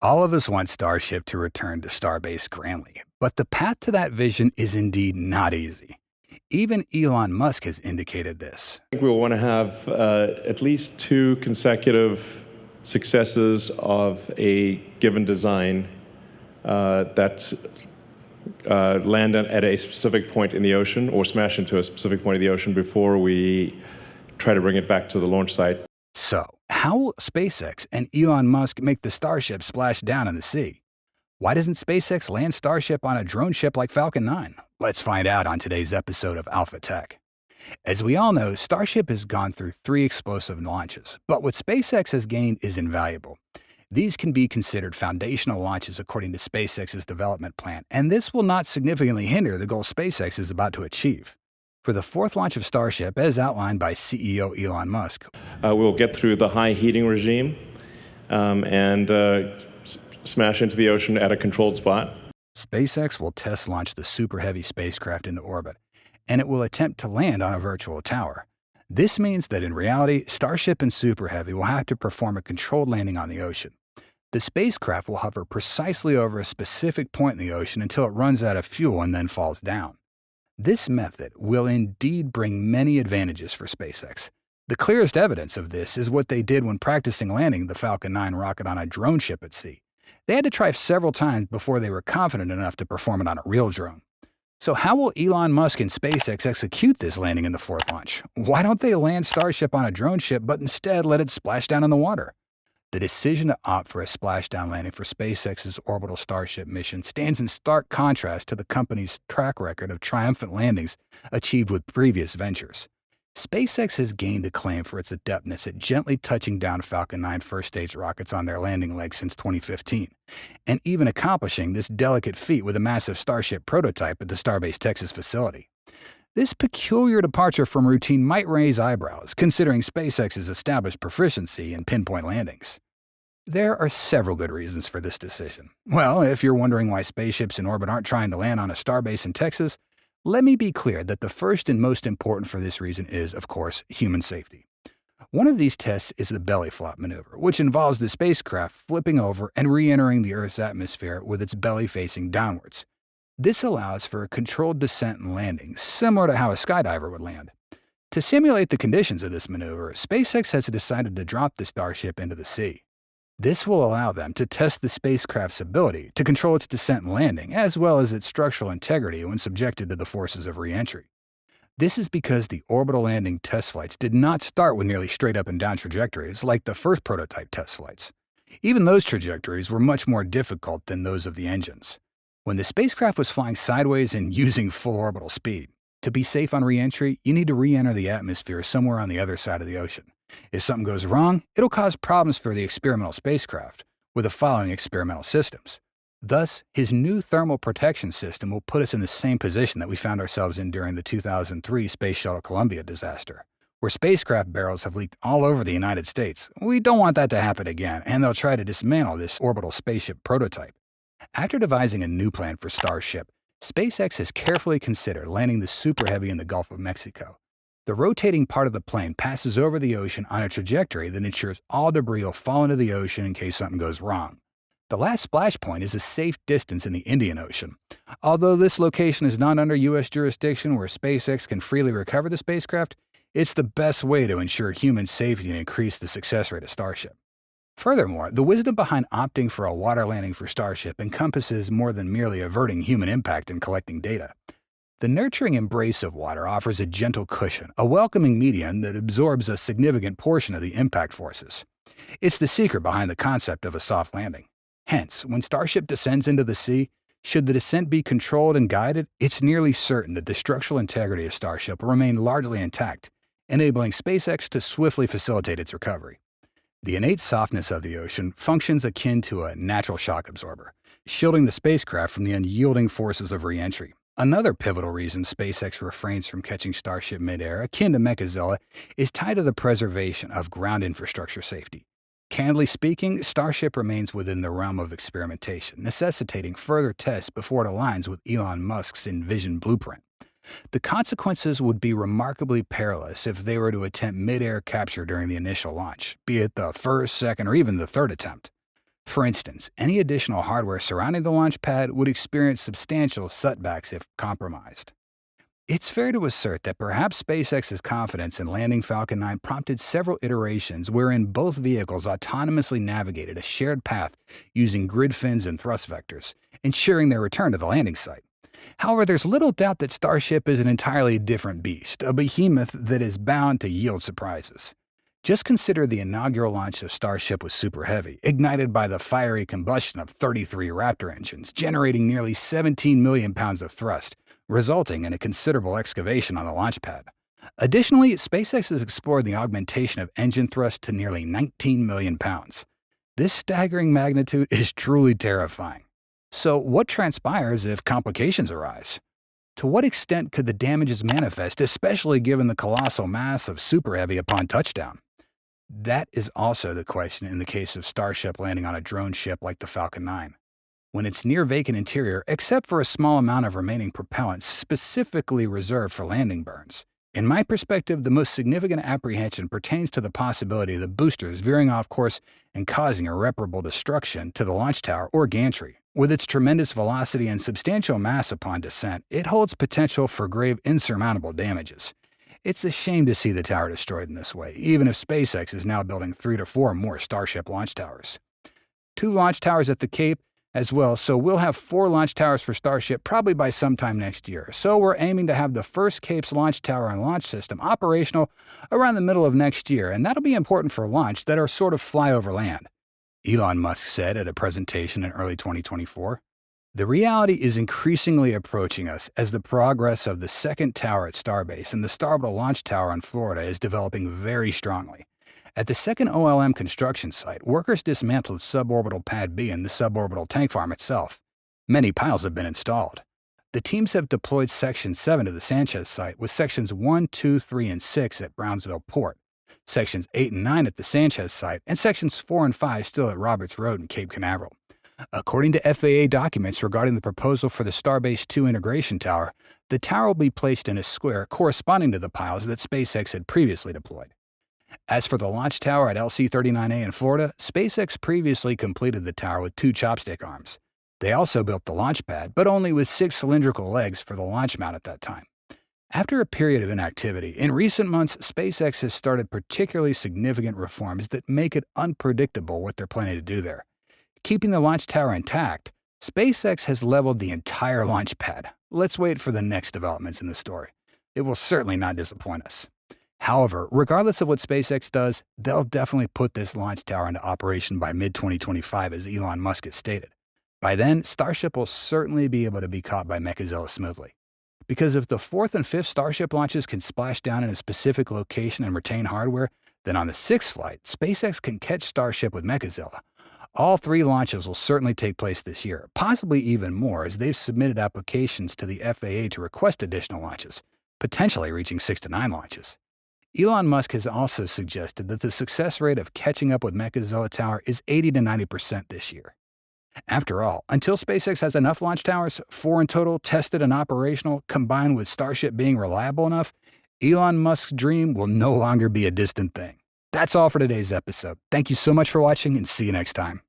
All of us want Starship to return to Starbase grandly, but the path to that vision is indeed not easy. Even Elon Musk has indicated this. I think we'll want to have at least two consecutive successes of a given design that land at a specific point in the ocean or smash into a specific point of the ocean before we try to bring it back to the launch site. So, how will SpaceX and Elon Musk make the Starship splash down in the sea? Why doesn't SpaceX land Starship on a drone ship like Falcon 9? Let's find out on today's episode of Alpha Tech. As we all know, Starship has gone through 3 explosive launches, but what SpaceX has gained is invaluable. These can be considered foundational launches according to SpaceX's development plan, and this will not significantly hinder the goal SpaceX is about to achieve. For the 4th launch of Starship, as outlined by CEO Elon Musk, we'll get through the high heating regime and smash into the ocean at a controlled spot. SpaceX will test launch the Super Heavy spacecraft into orbit, and it will attempt to land on a virtual tower. This means that in reality, Starship and Super Heavy will have to perform a controlled landing on the ocean. The spacecraft will hover precisely over a specific point in the ocean until it runs out of fuel and then falls down. This method will indeed bring many advantages for SpaceX. The clearest evidence of this is what they did when practicing landing the Falcon 9 rocket on a drone ship at sea. They had to try several times before they were confident enough to perform it on a real drone. So how will Elon Musk and SpaceX execute this landing in the 4th launch? Why don't they land Starship on a drone ship but instead let it splash down in the water? The decision to opt for a splashdown landing for SpaceX's orbital Starship mission stands in stark contrast to the company's track record of triumphant landings achieved with previous ventures. SpaceX has gained acclaim for its adeptness at gently touching down Falcon 9 first-stage rockets on their landing legs since 2015, and even accomplishing this delicate feat with a massive Starship prototype at the Starbase, Texas facility. This peculiar departure from routine might raise eyebrows, considering SpaceX's established proficiency in pinpoint landings. There are several good reasons for this decision. Well, if you're wondering why spaceships in orbit aren't trying to land on a starbase in Texas, let me be clear that the first and most important for this reason is, of course, human safety. One of these tests is the belly flop maneuver, which involves the spacecraft flipping over and re-entering the Earth's atmosphere with its belly facing downwards. This allows for a controlled descent and landing, similar to how a skydiver would land. To simulate the conditions of this maneuver, SpaceX has decided to drop the Starship into the sea. This will allow them to test the spacecraft's ability to control its descent and landing, as well as its structural integrity when subjected to the forces of re-entry. This is because the orbital landing test flights did not start with nearly straight up and down trajectories like the first prototype test flights. Even those trajectories were much more difficult than those of the engines. When the spacecraft was flying sideways and using full orbital speed, to be safe on re-entry, you need to re-enter the atmosphere somewhere on the other side of the ocean. If something goes wrong, it'll cause problems for the experimental spacecraft with the following experimental systems. Thus, his new thermal protection system will put us in the same position that we found ourselves in during the 2003 Space Shuttle Columbia disaster, where spacecraft barrels have leaked all over the United States. We don't want that to happen again, and they'll try to dismantle this orbital spaceship prototype. After devising a new plan for Starship, SpaceX has carefully considered landing the Super Heavy in the Gulf of Mexico. The rotating part of the plane passes over the ocean on a trajectory that ensures all debris will fall into the ocean in case something goes wrong. The last splash point is a safe distance in the Indian Ocean. Although this location is not under U.S. jurisdiction where SpaceX can freely recover the spacecraft, it's the best way to ensure human safety and increase the success rate of Starship. Furthermore, the wisdom behind opting for a water landing for Starship encompasses more than merely averting human impact and collecting data. The nurturing embrace of water offers a gentle cushion, a welcoming medium that absorbs a significant portion of the impact forces. It's the secret behind the concept of a soft landing. Hence, when Starship descends into the sea, should the descent be controlled and guided, it's nearly certain that the structural integrity of Starship will remain largely intact, enabling SpaceX to swiftly facilitate its recovery. The innate softness of the ocean functions akin to a natural shock absorber, shielding the spacecraft from the unyielding forces of re-entry. Another pivotal reason SpaceX refrains from catching Starship midair, akin to Mechazilla, is tied to the preservation of ground infrastructure safety. Candidly speaking, Starship remains within the realm of experimentation, necessitating further tests before it aligns with Elon Musk's envisioned blueprint. The consequences would be remarkably perilous if they were to attempt mid-air capture during the initial launch, be it the first, second, or even the third attempt. For instance, any additional hardware surrounding the launch pad would experience substantial setbacks if compromised. It's fair to assert that perhaps SpaceX's confidence in landing Falcon 9 prompted several iterations wherein both vehicles autonomously navigated a shared path using grid fins and thrust vectors, ensuring their return to the landing site. However, there's little doubt that Starship is an entirely different beast, a behemoth that is bound to yield surprises. Just consider the inaugural launch of Starship with Super Heavy, ignited by the fiery combustion of 33 Raptor engines, generating nearly 17 million pounds of thrust, resulting in a considerable excavation on the launch pad. Additionally, SpaceX has explored the augmentation of engine thrust to nearly 19 million pounds. This staggering magnitude is truly terrifying. So, what transpires if complications arise? To what extent could the damages manifest, especially given the colossal mass of Super Heavy upon touchdown? That is also the question in the case of Starship landing on a drone ship like the Falcon 9. When its near-vacant interior, except for a small amount of remaining propellant specifically reserved for landing burns. In my perspective, the most significant apprehension pertains to the possibility of the boosters veering off course and causing irreparable destruction to the launch tower or gantry. With its tremendous velocity and substantial mass upon descent, it holds potential for grave insurmountable damages. It's a shame to see the tower destroyed in this way, even if SpaceX is now building 3 to 4 more Starship launch towers. 2 launch towers at the Cape as well, so we'll have 4 launch towers for Starship probably by sometime next year. So we're aiming to have the first Cape's launch tower and launch system operational around the middle of next year, and that'll be important for launch that are sort of fly over land. Elon Musk said at a presentation in early 2024. The reality is increasingly approaching us as the progress of the second tower at Starbase and the Starboard launch tower in Florida is developing very strongly. At the second OLM construction site, workers dismantled suborbital Pad B and the suborbital tank farm itself. Many piles have been installed. The teams have deployed Section 7 to the Sanchez site, with Sections 1, 2, 3, and 6 at Brownsville Port, Sections 8 and 9 at the Sanchez site, and Sections 4 and 5 still at Roberts Road in Cape Canaveral. According to FAA documents regarding the proposal for the Starbase 2 integration tower, the tower will be placed in a square corresponding to the piles that SpaceX had previously deployed. As for the launch tower at LC-39A in Florida, SpaceX previously completed the tower with 2 chopstick arms. They also built the launch pad, but only with 6 cylindrical legs for the launch mount at that time. After a period of inactivity, in recent months, SpaceX has started particularly significant reforms that make it unpredictable what they're planning to do there. Keeping the launch tower intact, SpaceX has leveled the entire launch pad. Let's wait for the next developments in the story. It will certainly not disappoint us. However, regardless of what SpaceX does, they'll definitely put this launch tower into operation by mid-2025, as Elon Musk has stated. By then, Starship will certainly be able to be caught by Mechazilla smoothly. Because if the 4th and 5th Starship launches can splash down in a specific location and retain hardware, then on the 6th flight, SpaceX can catch Starship with Mechazilla. All 3 launches will certainly take place this year, possibly even more, as they've submitted applications to the FAA to request additional launches, potentially reaching 6 to 9 launches. Elon Musk has also suggested that the success rate of catching up with Mechazilla Tower is 80 to 90% this year. After all, until SpaceX has enough launch towers, 4 in total, tested and operational, combined with Starship being reliable enough, Elon Musk's dream will no longer be a distant thing. That's all for today's episode. Thank you so much for watching, and see you next time.